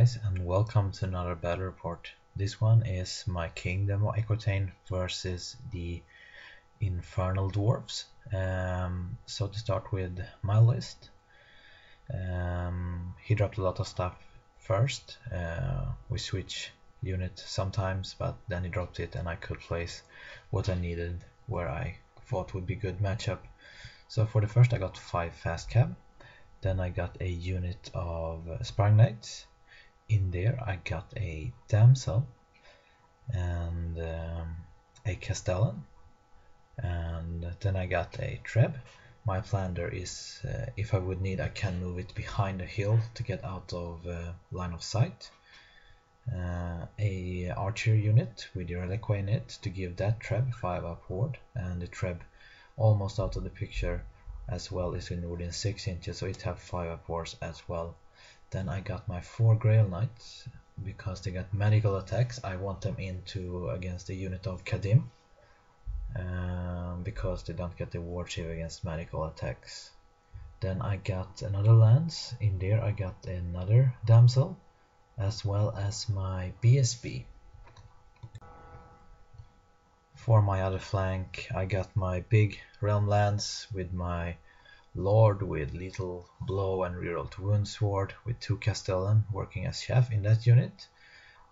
guys, and welcome to another battle report. This one is my king demo Equitane versus the Infernal Dwarves. So to start with my list, he dropped a lot of stuff first. We switch unit sometimes, but then he dropped it and I could place what I needed where I thought would be good matchup. So for the first I got 5 fast cab. Then I got a unit of Sparring Knights. In there I got a Damsel and a Castellan, and then I got a Treb. My plan there is, if I would need, I can move it behind a hill to get out of line of sight. A archer unit with the Reliquary in it to give that Treb 5 upward, and the Treb almost out of the picture as well is within 6 inches, so it have 5 upwards as well. Then I got my 4 Grail Knights because they got magical attacks. I want them into against the unit of Kadim because they don't get the ward save against magical attacks. Then I got another lance. In there I got another damsel as well as my BSB. For my other flank I got my big realm lance with my Lord with lethal blow and reroll to wound sword with 2 Castellan working as chef in that unit.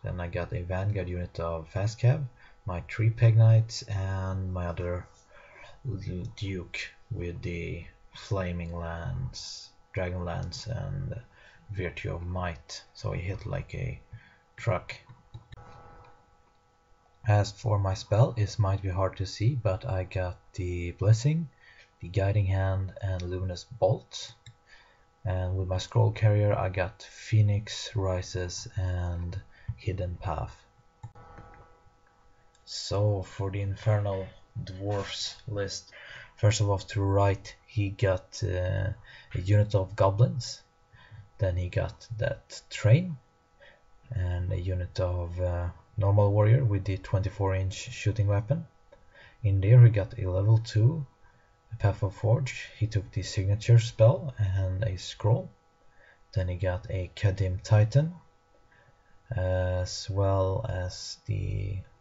Then I got a vanguard unit of fast cab, my 3 peg knights, and my other little duke with the flaming lance, dragon lance, and virtue of might, so he hit like a truck. As for my spell, it might be hard to see, but I got the blessing, the guiding hand, and luminous bolt. And with my scroll carrier I got Phoenix Rises and Hidden Path. So for the Infernal Dwarfs list, first of all to the right he got a unit of goblins, then he got that train and a unit of normal warrior with the 24-inch shooting weapon. In there he got a level 2 Path of Forge. He took the signature spell and a scroll. Then he got a Kadim Titan as well as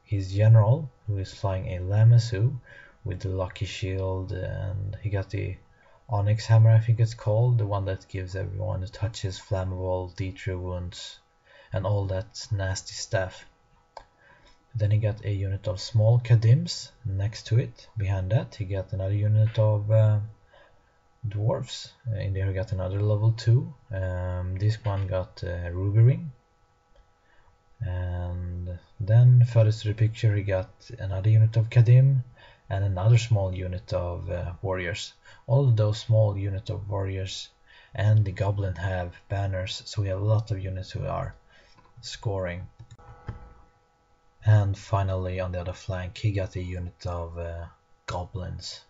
his general, who is flying a Lamassu with the lucky shield, and he got the Onyx Hammer, I think it's called, the one that gives everyone who touches flammable D3 wounds and all that nasty stuff. Then he got a unit of small Kadims next to it. Behind that he got another unit of dwarves. In there he got another level 2. This one got a ruby ring. And then further to the picture he got another unit of Kadim and another small unit of warriors. All of those small units of warriors and the goblin have banners, so we have a lot of units who are scoring. And finally on the other flank he got a unit of goblins.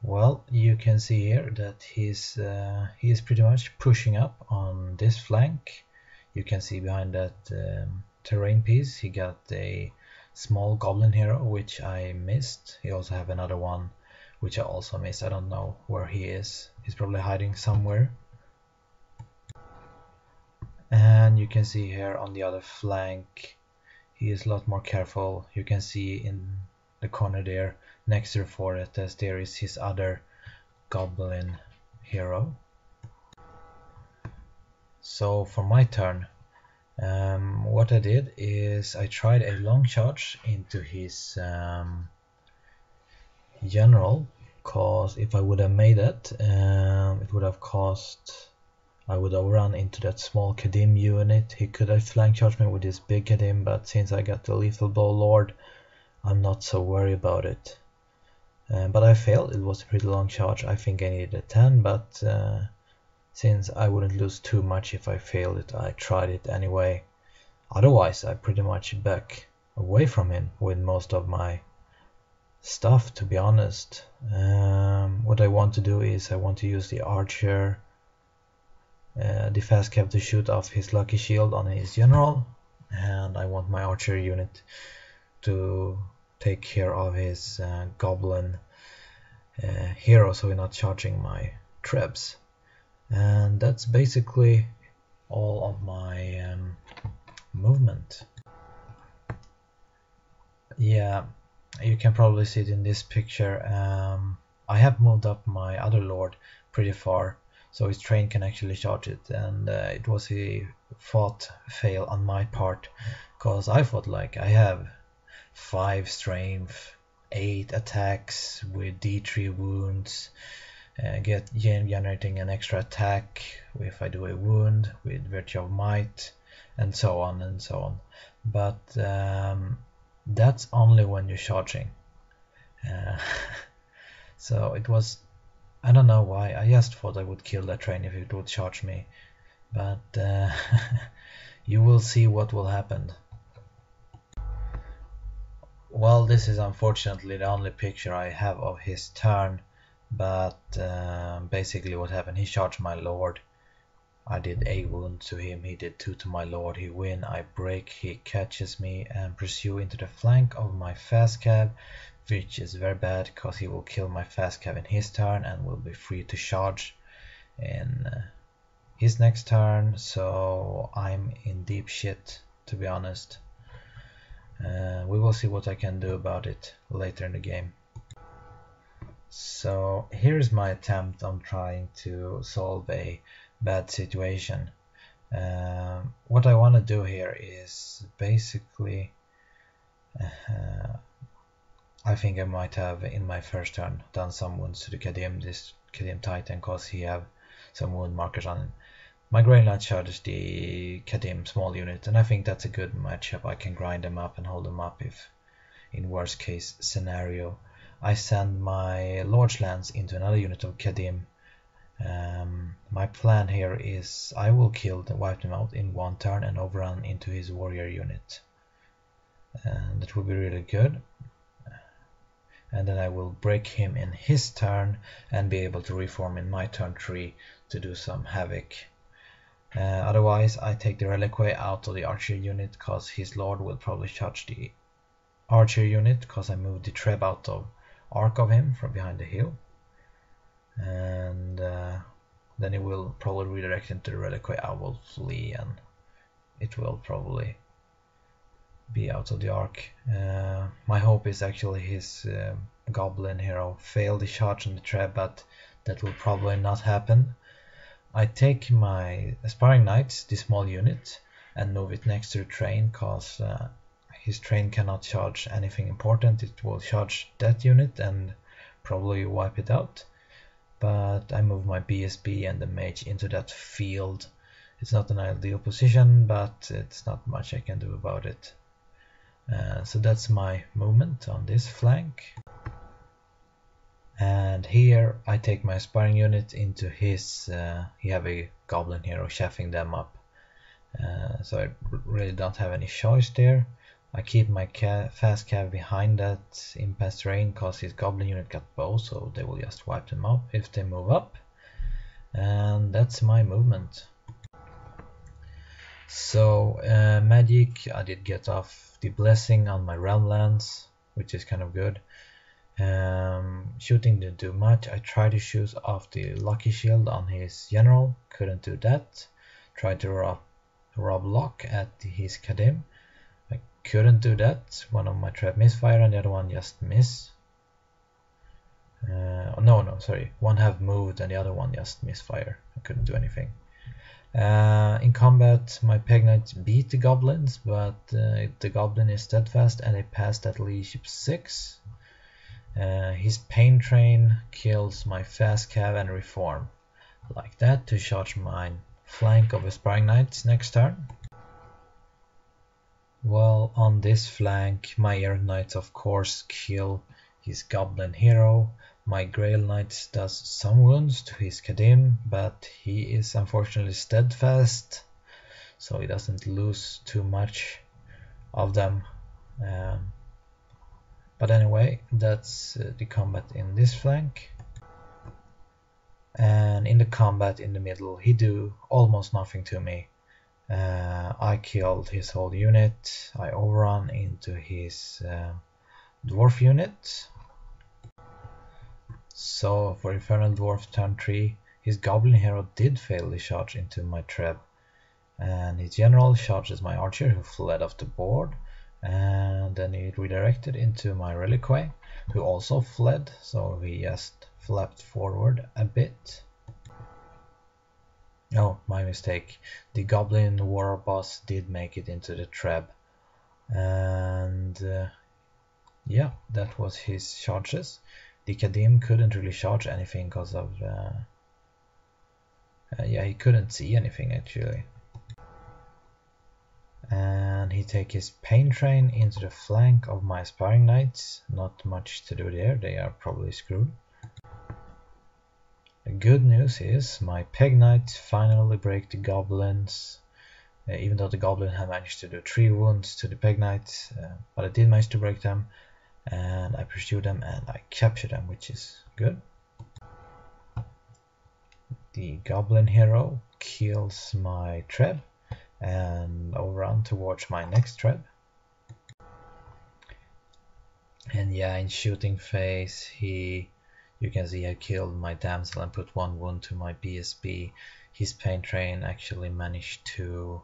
Well, you can see here that he is pretty much pushing up on this flank. You can see behind that terrain piece he got a small goblin hero which I missed. He also have another one which I also missed. I don't know where he is. He's probably hiding somewhere. And you can see here on the other flank he is a lot more careful. You can see in the corner there next to the forest as there is his other goblin hero. So for my turn, what I did is I tried a long charge into his general, cause if I would have made it, it would have cost, I would have run into that small Kadim unit. He could have flank charged me with his big Kadim, but since I got the lethal blow Lord, I'm not so worried about it. But I failed. It was a pretty long charge. I think I needed a 10, but since I wouldn't lose too much if I failed it, I tried it anyway. Otherwise I pretty much back away from him with most of my stuff, to be honest. What I want to do is I want to use the archer, the fast cab to shoot off his lucky shield on his general, and I want my archer unit to take care of his goblin hero, so we're not charging my trebs. And that's basically all of my movement. Yeah, you can probably see it in this picture. I have moved up my other lord pretty far, so his train can actually charge it, and it was a fought fail on my part, because I thought like I have 5 strength, 8 attacks with D3 wounds, generating an extra attack if I do a wound with Virtue of Might, and so on and so on. But that's only when you're charging. Uh, so it was, I don't know why, I just thought I would kill that train if it would charge me. But you will see what will happen. Well, this is unfortunately the only picture I have of his turn, but basically what happened, he charged my lord. I did a wound to him, he did 2 to my lord, he win, I break, he catches me and pursue into the flank of my fast cab, which is very bad because he will kill my fast cab in his turn and will be free to charge in his next turn, so I'm in deep shit, to be honest. We will see what I can do about it later in the game. So here's my attempt on trying to solve a bad situation. What I want to do here is basically, I think I might have in my first turn done some wounds to the Kadim, this Kadim Titan, cause he have some wound markers on him. My Grey Knight charges the Kadim small unit, and I think that's a good matchup. I can grind them up and hold them up if, in worst case scenario, I send my Lord's Lance into another unit of Kadim. My plan here is I will wipe them out in 1 turn and overrun into his warrior unit. And that will be really good. And then I will break him in his turn and be able to reform in my turn 3 to do some havoc. Otherwise, I take the Reliquary out of the archer unit because his lord will probably charge the archer unit because I moved the Treb out of arc of him from behind the hill. And then it will probably redirect into the Reliquary. I will flee and it will probably be out of the arc. My hope is actually his goblin hero failed the charge on the Treb, but that will probably not happen. I take my Aspiring Knights, the small unit, and move it next to the train because his train cannot charge anything important. It will charge that unit and probably wipe it out. But I move my BSB and the mage into that field. It's not an ideal position, but it's not much I can do about it. So that's my movement on this flank. And here I take my Aspiring unit into his, he have a goblin hero chaffing them up. So I really don't have any choice there. I keep my fast cav behind that impasse terrain because his goblin unit got bow, so they will just wipe them up if they move up. And that's my movement. So magic, I did get off the blessing on my realm lands, which is kind of good. Shooting didn't do much. I tried to shoot off the lucky shield on his general, couldn't do that. Tried to rob lock at his Kadim, I couldn't do that. One of my trap misfire and the other one just miss. No, sorry. One have moved and the other one just misfire. I couldn't do anything. In combat, my Peg Knight beat the goblins, but the goblin is steadfast and they passed at leadership 6. His pain train kills my fast cav and reform like that to charge my flank of Aspiring Knights next turn. Well, on this flank, my Errant Knights of course kill his goblin hero. My Grail Knight does some wounds to his Kadim, but he is unfortunately steadfast, so he doesn't lose too much of them. But anyway, that's the combat in this flank. And in the combat in the middle, he do almost nothing to me. I killed his whole unit. I overrun into his dwarf unit. So for Infernal Dwarf turn 3, his goblin hero did fail the charge into my trap, and his general charges my archer who fled off the board, and then he redirected into my reliquary who also fled, so he just flapped forward a bit. Oh, my mistake. The goblin war boss did make it into the trap, and yeah, that was his charges. The Kadim couldn't really charge anything because of yeah, he couldn't see anything actually. And he take his pain train into the flank of my aspiring knights. Not much to do there, they are probably screwed. The good news is my peg knights finally break the goblins, even though the goblin had managed to do 3 wounds to the peg knights, but I did manage to break them, and I pursued them and I captured them, which is good. The goblin hero kills my treb and overrun towards my next treb. And yeah, in shooting phase, you can see I killed my damsel and put 1 wound to my BSB. His pain train actually managed to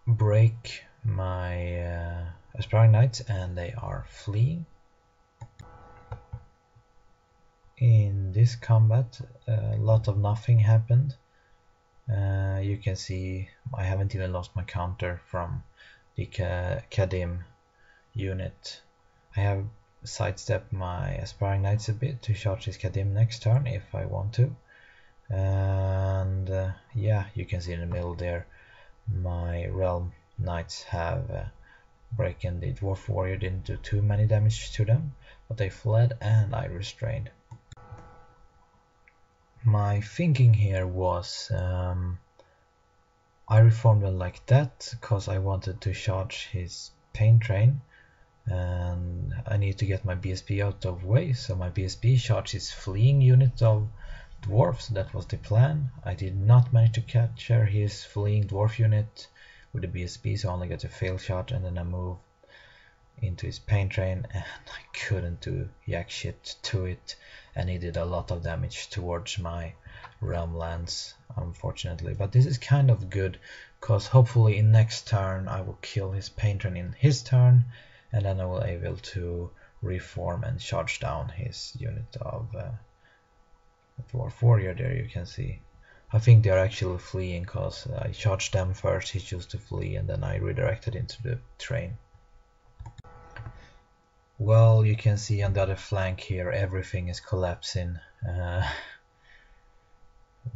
break my aspiring knights, and they are fleeing. In this combat, a lot of nothing happened. You can see I haven't even lost my counter from the Kadim unit. I have sidestepped my aspiring knights a bit to charge his Kadim next turn if I want to. And yeah, you can see in the middle there my realm knights have broken the dwarf warrior. Didn't do too many damage to them, but they fled and I restrained. My thinking here was I reformed them like that because I wanted to charge his pain train, and I need to get my BSB out of way, so my BSB charged his fleeing unit of dwarfs. That was the plan. I did not manage to capture his fleeing dwarf unit with the BSB, so I only got a fail charge, and then I moved into his pain train and I couldn't do jack shit to it, and he did a lot of damage towards my realm lands, unfortunately. But this is kind of good because hopefully in next turn I will kill his pain train in his turn, and then I will be able to reform and charge down his unit of dwarf warrior. There you can see I think they are actually fleeing because I charged them first, he chose to flee, and then I redirected into the train. Well, you can see on the other flank here everything is collapsing.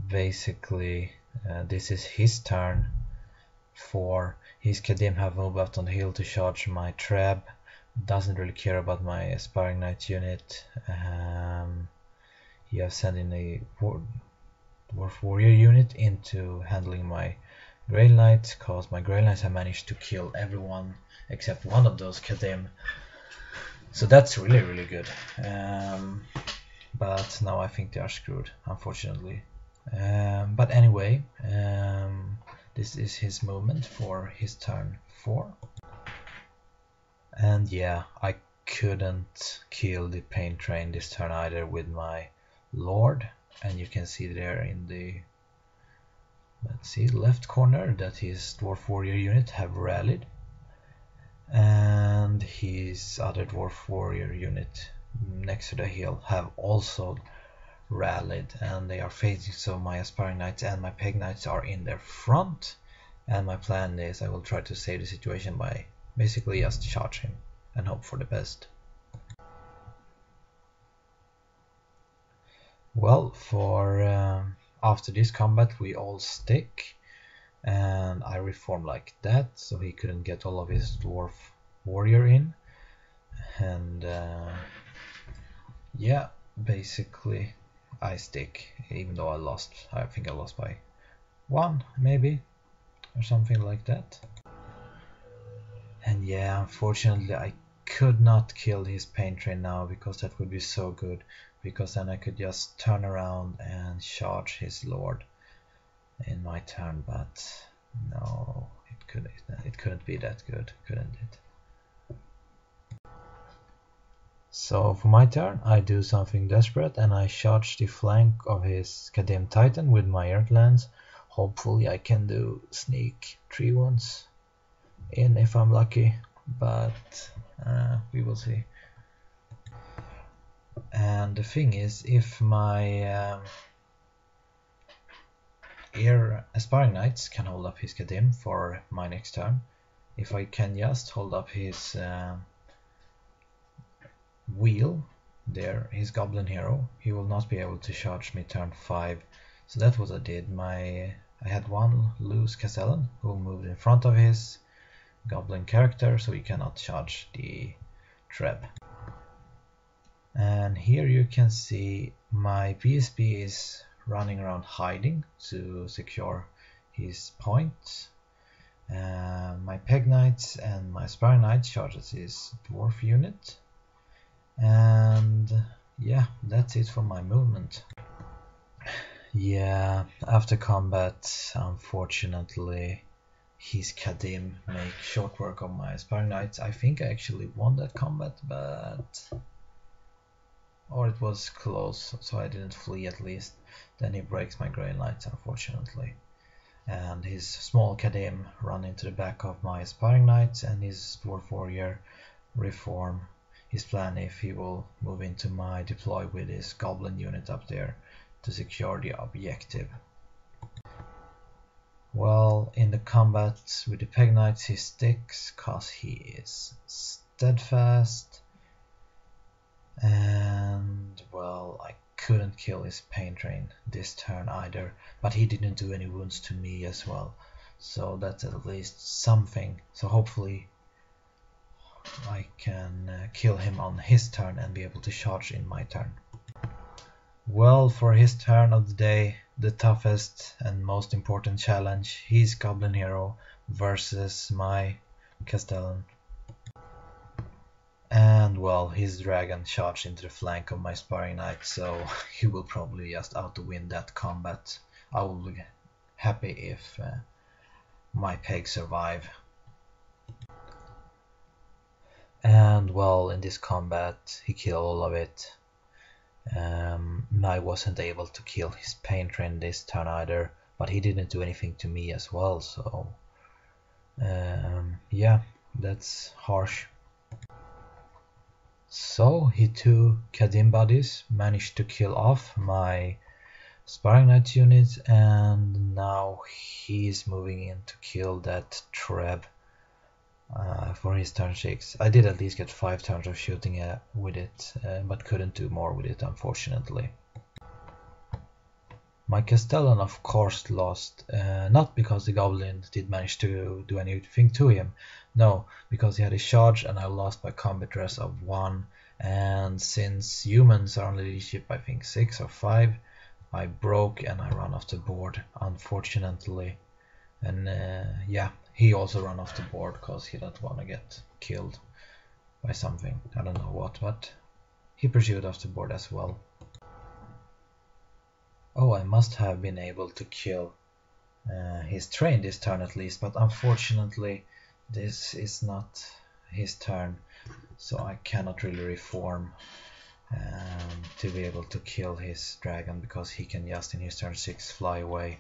Basically this is his turn 4. His Kadim have moved out on the hill to charge my trab. Doesn't really care about my aspiring knight unit. He has sent in a dwarf warrior unit into handling my Grail Knights, cause my Grail Knights have managed to kill everyone except one of those Kadim. So that's really good. But now I think they are screwed, unfortunately. But anyway, this is his movement for his turn 4. And yeah, I couldn't kill the pain train this turn either with my Lord. And you can see there in the, let's see, left corner that his dwarf warrior unit have rallied, and his other dwarf warrior unit next to the hill have also rallied, and they are facing, so my aspiring knights and my peg knights are in their front, and my plan is I will try to save the situation by basically just charge him and hope for the best. Well, for after this combat we all stick, and I reform like that so he couldn't get all of his dwarf warrior in, and yeah, basically I stick, even though I lost. I think I lost by 1 maybe, or something like that. And yeah, unfortunately I could not kill his pain train now, because that would be so good, because then I could just turn around and charge his lord in my turn. But no, it couldn't be that good, couldn't it? So for my turn, I do something desperate and I charge the flank of his Kadim Titan with my Earth Lance. Hopefully I can do sneak 3 wounds in if I'm lucky, but we will see. And the thing is, if my Aspiring Knights can hold up his Kadim for my next turn, if I can just hold up his wheel there, his Goblin Hero, he will not be able to charge me turn 5. So that's what I did. I had one loose Castellan who moved in front of his Goblin character, so he cannot charge the Treb. And here you can see my PSP is running around hiding to secure his point. My Peg Knights and my Aspiring Knights charges his Dwarf unit. And yeah, that's it for my movement. Yeah, after combat, unfortunately, his Kadim make short work of my Aspiring Knights. I think I actually won that combat, but... or it was close, so I didn't flee at least. Then he breaks my Grey Knights, unfortunately. And his small Kadim run into the back of my Aspiring Knights, and his Dwarf Warrior reform his plan if he will move into my deploy with his Goblin unit up there to secure the objective. Well, in the combat with the Peg Knights he sticks cause he is steadfast, and well, I couldn't kill his Pain Train this turn either, but he didn't do any wounds to me as well, so that's at least something. So hopefully I can kill him on his turn and be able to charge in my turn. Well, for his turn of the day, the toughest and most important challenge, his Goblin Hero versus my Castellan. And well, his dragon charged into the flank of my Aspiring Knight, so he will probably just out-win that combat. I will be happy if my Peg survive. And well, in this combat he killed all of it. I wasn't able to kill his Pain Train this turn either, but he didn't do anything to me as well, so yeah, that's harsh. So he two Kadim buddies managed to kill off my Aspiring Knight unit, and now he's moving in to kill that Treb for his turn 6. I did at least get 5 turns of shooting with it, but couldn't do more with it, unfortunately. My Castellan of course lost, not because the Goblin did manage to do anything to him, no, because he had a charge and I lost by combat rest of 1, and since humans are on leadership I think 6 or 5, I broke and I ran off the board, unfortunately. And yeah, he also ran off the board because he didn't want to get killed by something, I don't know what, but he pursued off the board as well. Oh, I must have been able to kill his train this turn at least, but unfortunately this is not his turn, so I cannot really reform to be able to kill his dragon, because he can just in his turn 6 fly away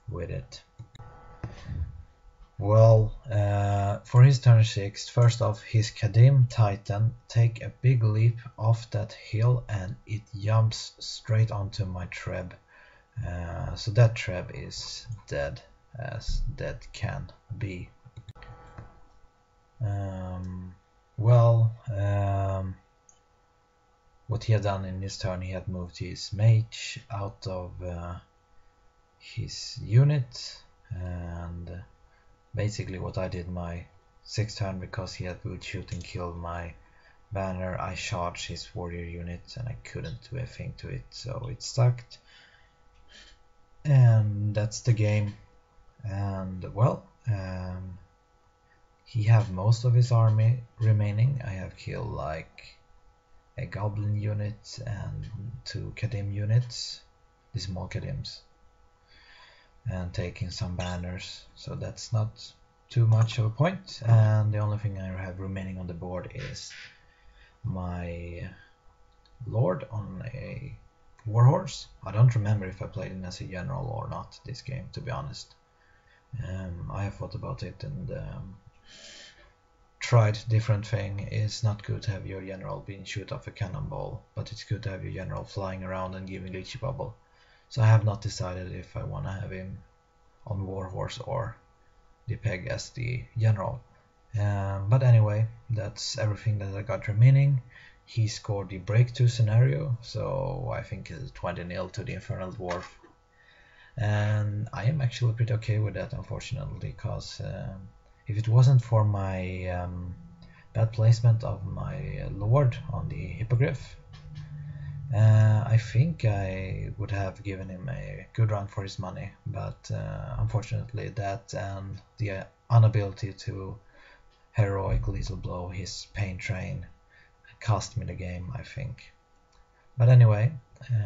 with it. Well, for his turn 6, first off, his Kadim Titan take a big leap off that hill and it jumps straight onto my Treb. So that Treb is dead, as dead can be. What he had done in this turn, he had moved his mage out of his unit, and basically what I did my 6th turn, because he had good shooting killed my banner, I charged his warrior unit and I couldn't do a thing to it, so it stuck. And that's the game. And well, he have most of his army remaining. I have killed like a goblin unit and 2 Kadim units, the small Kadims, and taking some banners, so that's not too much of a point. And the only thing I have remaining on the board is my lord on a warhorse. I don't remember if I played him as a general or not this game, to be honest. I have thought about it and tried different thing. It's not good to have your general being shoot off a cannonball, but it's good to have your general flying around and giving Lychee Bubble. So I have not decided if I want to have him on warhorse or the peg as the general. But anyway, that's everything that I got remaining. He scored the breakthrough scenario, so I think it's 20-0 to the Infernal Dwarf. And I am actually pretty okay with that, unfortunately, because if it wasn't for my bad placement of my lord on the Hippogriff, I think I would have given him a good run for his money, but unfortunately that and the inability to heroic lethal blow his pain train cost me the game, I think. But anyway,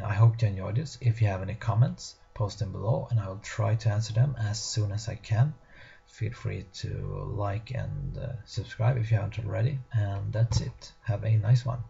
I hope you enjoyed this. If you have any comments, post them below and I will try to answer them as soon as I can. Feel free to like and subscribe if you haven't already. And that's it. Have a nice one.